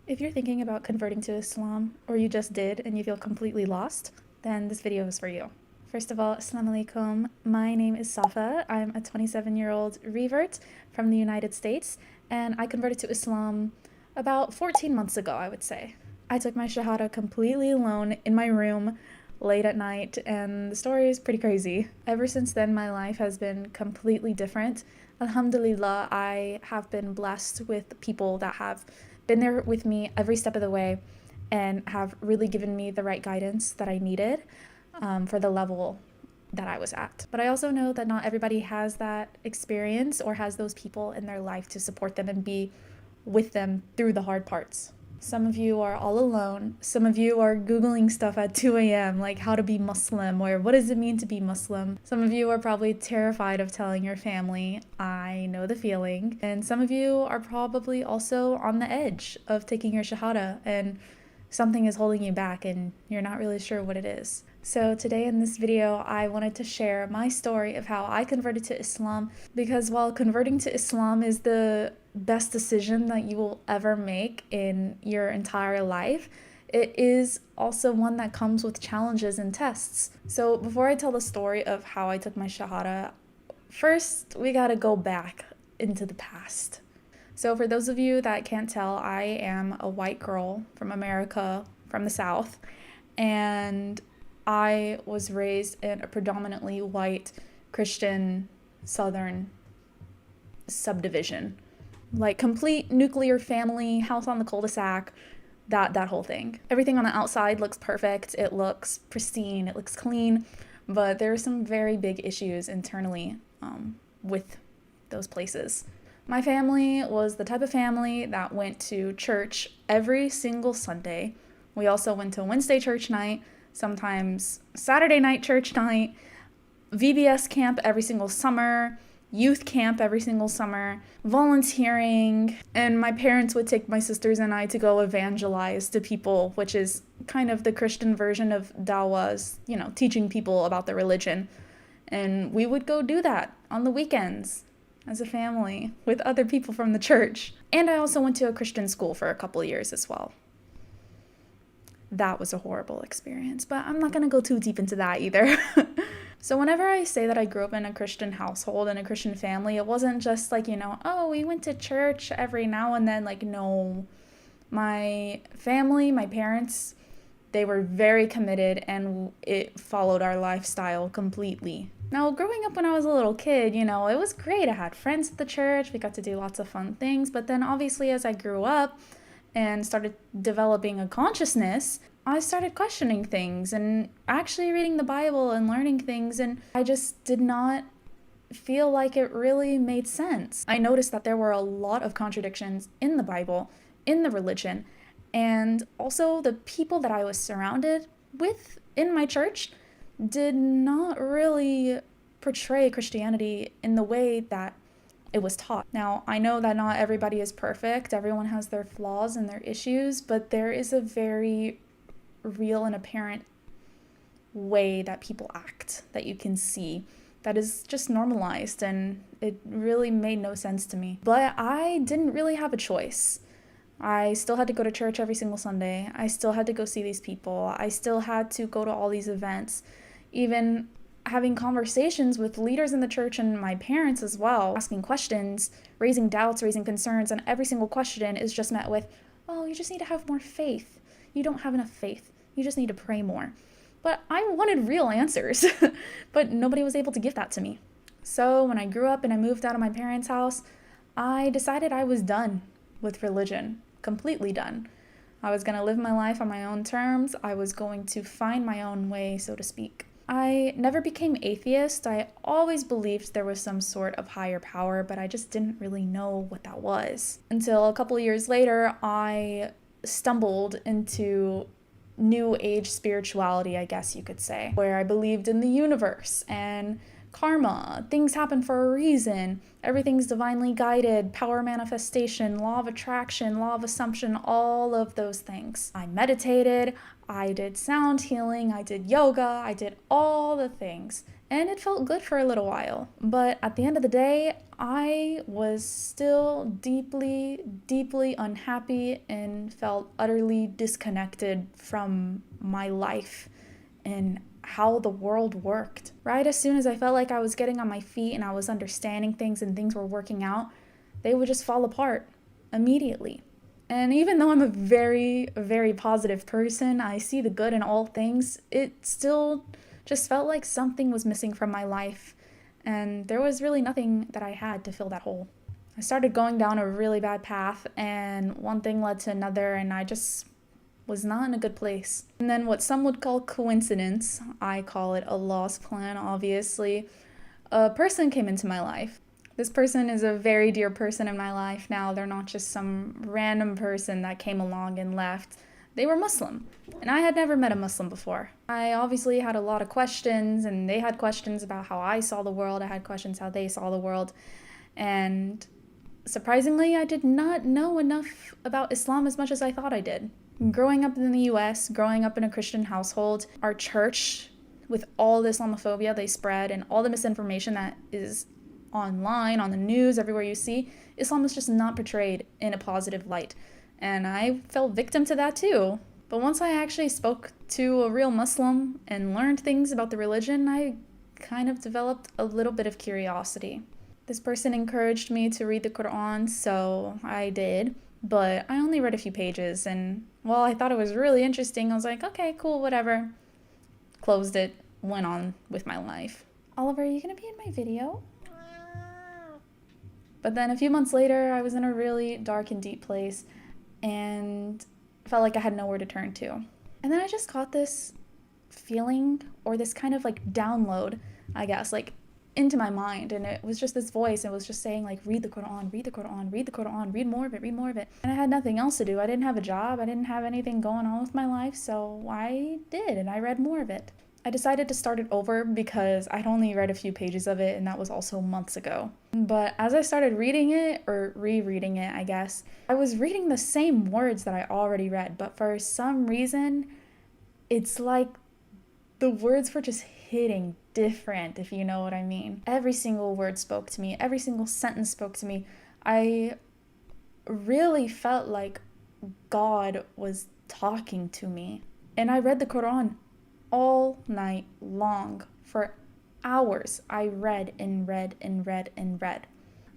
If you're thinking about converting to Islam, or you just did and you feel completely lost, then this video is for you. First of all, Assalamu alaikum. My name is Safa. I'm a 27-year-old revert from the United States, and I converted to Islam about 14 months ago, I would say. I took my Shahada completely alone in my room late at night, and the story is pretty crazy. Ever since then, my life has been completely different. Alhamdulillah, I have been blessed with people that have been there with me every step of the way and have really given me the right guidance that I needed for the level that I was at. But I also know that not everybody has that experience or has those people in their life to support them and be with them through the hard parts. Some of you are all alone. Some of you are Googling stuff at 2 a.m., like how to be Muslim or what does it mean to be Muslim. Some of you are probably terrified of telling your family. I know the feeling. And some of you are probably also on the edge of taking your Shahada and something is holding you back and you're not really sure what it is. So today in this video, I wanted to share my story of how I converted to Islam, because while converting to Islam is the best decision that you will ever make in your entire life, it is also one that comes with challenges and tests. So before I tell the story of how I took my Shahada, first we gotta go back into the past. So for those of you that can't tell, I am a white girl from America, from the South, and I was raised in a predominantly white Christian Southern subdivision. Like complete nuclear family, house on the cul-de-sac, that whole thing. Everything on the outside looks perfect, it looks pristine, it looks clean, but there are some very big issues internally with those places. My family was the type of family that went to church every single Sunday. We also went to Wednesday church night, sometimes Saturday night church night, VBS camp every single summer, youth camp every single summer, volunteering, and my parents would take my sisters and I to go evangelize to people, which is kind of the Christian version of dawahs, teaching people about the religion. And we would go do that on the weekends as a family with other people from the church. And I also went to a Christian school for a couple of years as well. That was a horrible experience, but I'm not gonna go too deep into that either. So whenever I say that I grew up in a Christian household and a Christian family, it wasn't just like, oh, we went to church every now and then. Like, no. My family, my parents, they were very committed and it followed our lifestyle completely. Now, growing up when I was a little kid, it was great. I had friends at the church. We got to do lots of fun things. But then obviously as I grew up and started developing a consciousness, I started questioning things and actually reading the Bible and learning things, and I just did not feel like it really made sense. I noticed that there were a lot of contradictions in the Bible, in the religion, and also the people that I was surrounded with in my church did not really portray Christianity in the way that it was taught. Now, I know that not everybody is perfect, everyone has their flaws and their issues, but there is a very real and apparent way that people act that you can see that is just normalized, and it really made no sense to me. But I didn't really have a choice. I still had to go to church every single Sunday. I still had to go see these people. I still had to go to all these events, even having conversations with leaders in the church and my parents as well, asking questions, raising doubts, raising concerns, and every single question is just met with, oh, you just need to have more faith. You don't have enough faith. You just need to pray more. But I wanted real answers, but nobody was able to give that to me. So when I grew up and I moved out of my parents' house, I decided I was done with religion, completely done. I was going to live my life on my own terms. I was going to find my own way, so to speak. I never became atheist. I always believed there was some sort of higher power, but I just didn't really know what that was. Until a couple of years later, I stumbled into New Age spirituality, I guess you could say, where I believed in the universe and karma, things happen for a reason, everything's divinely guided, power manifestation, law of attraction, law of assumption, all of those things. I meditated, I did sound healing, I did yoga, I did all the things. And it felt good for a little while. But at the end of the day, I was still deeply, deeply unhappy and felt utterly disconnected from my life and how the world worked. Right as soon as I felt like I was getting on my feet and I was understanding things and things were working out, they would just fall apart immediately. And even though I'm a very, very positive person, I see the good in all things, it still just felt like something was missing from my life, and there was really nothing that I had to fill that hole. I started going down a really bad path, and one thing led to another, and I just was not in a good place. And then what some would call coincidence, I call it Allah's plan, obviously, a person came into my life. This person is a very dear person in my life now. They're not just some random person that came along and left. They were Muslim, and I had never met a Muslim before. I obviously had a lot of questions, and they had questions about how I saw the world. I had questions how they saw the world. And surprisingly, I did not know enough about Islam as much as I thought I did. Growing up in the US, growing up in a Christian household, our church, with all the Islamophobia they spread and all the misinformation that is online, on the news, everywhere you see, Islam is just not portrayed in a positive light. And I fell victim to that too. But once I actually spoke to a real Muslim and learned things about the religion, I kind of developed a little bit of curiosity. This person encouraged me to read the Quran, so I did. But I only read a few pages, and while I thought it was really interesting, I was like, okay, cool, whatever. Closed it, went on with my life. Oliver, are you gonna be in my video? But then a few months later, I was in a really dark and deep place, and felt like I had nowhere to turn to. And then I just got this feeling, or this kind of like download, I guess, like into my mind. And it was just this voice. It was just saying like, read the Quran, read the Quran, read the Quran, read more of it, read more of it. And I had nothing else to do. I didn't have a job. I didn't have anything going on with my life. So I did, and I read more of it. I decided to start it over because I'd only read a few pages of it, and that was also months ago. But as I started reading it, or rereading it, I guess, I was reading the same words that I already read, but for some reason, it's like the words were just hitting different, if you know what I mean. Every single word spoke to me. Every single sentence spoke to me. I really felt like God was talking to me. And I read the Quran all night long. For hours, I read and read and read and read.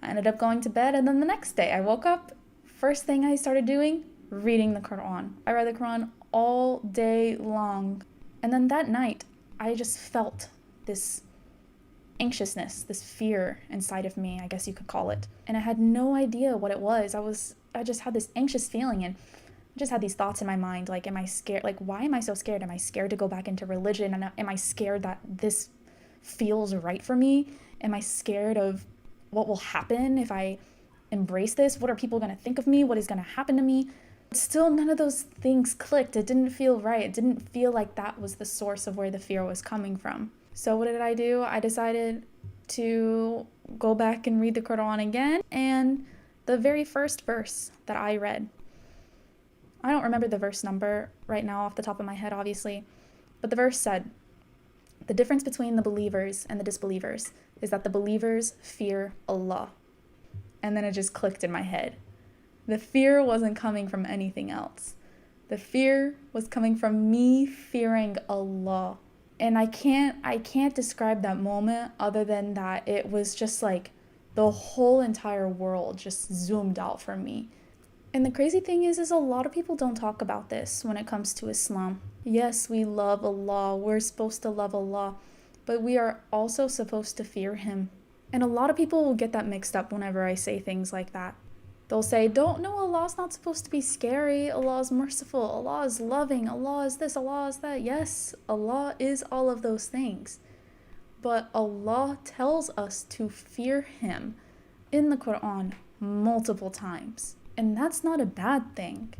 I ended up going to bed, and then the next day I woke up. First thing I started doing, reading the Quran. I read the Quran all day long. And then that night, I just felt this anxiousness, this fear inside of me, I guess you could call it. And I had no idea what it was. I just had this anxious feeling, and just had these thoughts in my mind, like, am I scared? Like, why am I so scared? Am I scared to go back into religion? And am I scared that this feels right for me? Am I scared of what will happen if I embrace this? What are people going to think of me? What is going to happen to me? But still, none of those things clicked. It didn't feel right. It didn't feel like that was the source of where the fear was coming from. So what did I do? I decided to go back and read the Quran again. And the very first verse that I read, I don't remember the verse number right now off the top of my head, obviously, but the verse said, the difference between the believers and the disbelievers is that the believers fear Allah. And then it just clicked in my head. The fear wasn't coming from anything else. The fear was coming from me fearing Allah. And I can't describe that moment other than that it was just like the whole entire world just zoomed out from me. And the crazy thing is a lot of people don't talk about this when it comes to Islam. Yes, we love Allah. We're supposed to love Allah. But we are also supposed to fear Him. And a lot of people will get that mixed up whenever I say things like that. They'll say, no, Allah's not supposed to be scary. Allah is merciful. Allah is loving. Allah is this. Allah is that. Yes, Allah is all of those things. But Allah tells us to fear Him in the Quran multiple times. And that's not a bad thing.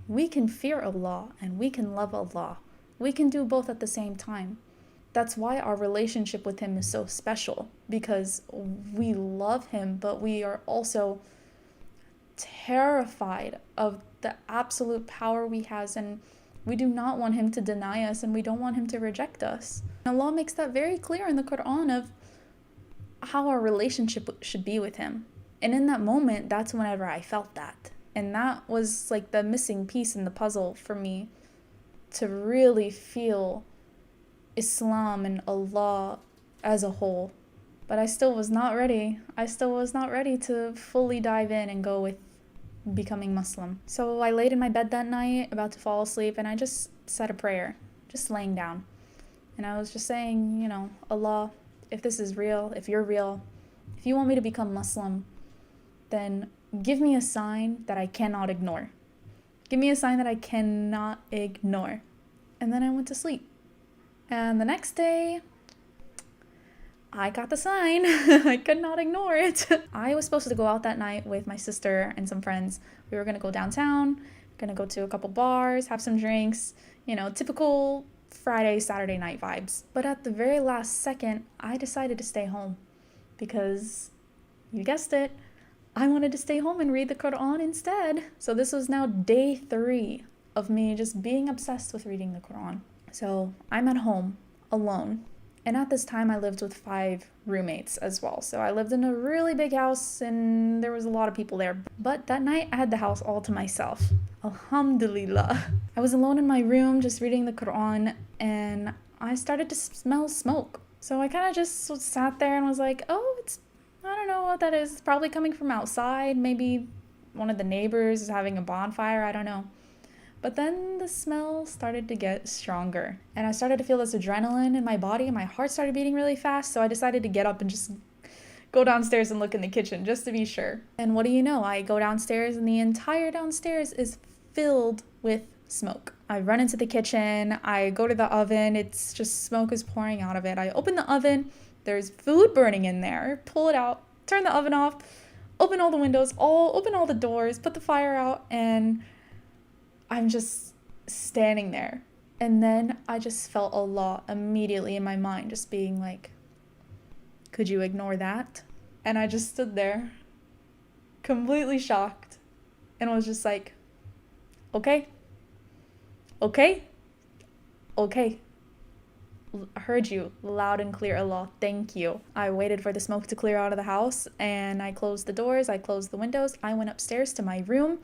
We can fear Allah and we can love Allah. We can do both at the same time. That's why our relationship with him is so special, because we love him, but we are also terrified of the absolute power he has, and we do not want him to deny us, and we don't want him to reject us. Allah makes that very clear in the Quran of how our relationship should be with him. And in that moment, that's whenever I felt that. And that was like the missing piece in the puzzle for me to really feel Islam and Allah as a whole. But I still was not ready. I still was not ready to fully dive in and go with becoming Muslim. So I laid in my bed that night, about to fall asleep, and I just said a prayer, just laying down. And I was just saying, you know, Allah, if this is real, if you're real, if you want me to become Muslim, then give me a sign that I cannot ignore. Give me a sign that I cannot ignore. And then I went to sleep. And the next day, I got the sign. I could not ignore it. I was supposed to go out that night with my sister and some friends. We were going to go downtown, going to go to a couple bars, have some drinks, you know, typical Friday, Saturday night vibes. But at the very last second, I decided to stay home because, you guessed it, I wanted to stay home and read the Quran instead. So this was now day 3 of me just being obsessed with reading the Quran. So I'm at home alone. And at this time, I lived with 5 roommates as well. So I lived in a really big house and there was a lot of people there. But that night, I had the house all to myself. Alhamdulillah. I was alone in my room just reading the Quran and I started to smell smoke. So I kind of just sat there and was like, oh, I don't know what that is. It's probably coming from outside. Maybe one of the neighbors is having a bonfire. I don't know. But then the smell started to get stronger and I started to feel this adrenaline in my body and my heart started beating really fast. So I decided to get up and just go downstairs and look in the kitchen just to be sure. And what do you know? I go downstairs and the entire downstairs is filled with smoke. I run into the kitchen. I go to the oven. It's just smoke is pouring out of it. I open the oven. There's food burning in there. Pull it out. Turn the oven off. Open all the windows. Open all the doors. Put the fire out and I'm just standing there. And then I just felt Allah immediately in my mind just being like, could you ignore that? And I just stood there completely shocked and was just like, okay. I heard you loud and clear, Allah. Thank you. I waited for the smoke to clear out of the house and I closed the doors. I closed the windows. I went upstairs to my room.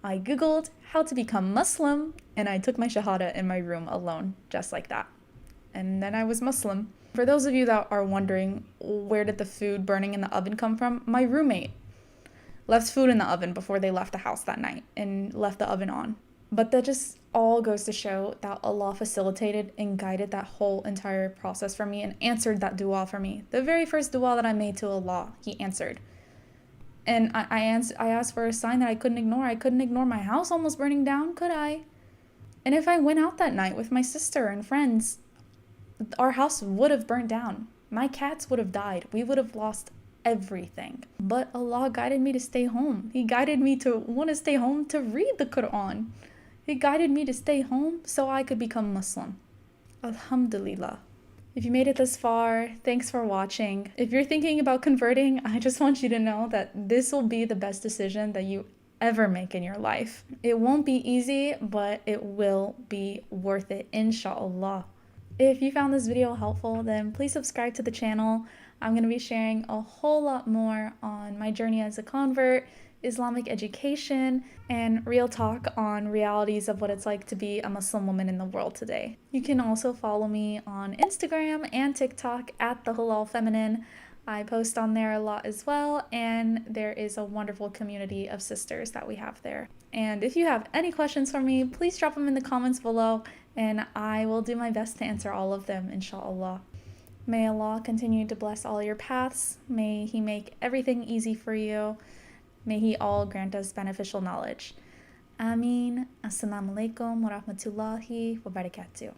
I Googled how to become Muslim and I took my Shahada in my room alone, just like that. And then I was Muslim. For those of you that are wondering, where did the food burning in the oven come from? My roommate left food in the oven before they left the house that night and left the oven on. But that just all goes to show that Allah facilitated and guided that whole entire process for me and answered that dua for me. The very first dua that I made to Allah, He answered. And I asked for a sign that I couldn't ignore. I couldn't ignore my house almost burning down, could I? And if I went out that night with my sister and friends, our house would have burned down. My cats would have died. We would have lost everything. But Allah guided me to stay home. He guided me to want to stay home to read the Quran. He guided me to stay home so I could become Muslim. Alhamdulillah. If you made it this far, thanks for watching. If you're thinking about converting, I just want you to know that this will be the best decision that you ever make in your life. It won't be easy, but it will be worth it, inshallah. If you found this video helpful, then please subscribe to the channel. I'm going to be sharing a whole lot more on my journey as a convert, Islamic education, and real talk on realities of what it's like to be a Muslim woman in the world today. You can also follow me on Instagram and TikTok at The Halal Feminine. I post on there a lot as well, and there is a wonderful community of sisters that we have there. And if you have any questions for me, please drop them in the comments below, and I will do my best to answer all of them, inshallah. May Allah continue to bless all your paths. May He make everything easy for you. May He all grant us beneficial knowledge. Ameen. Assalamu alaikum wa rahmatullahi wa barakatuh.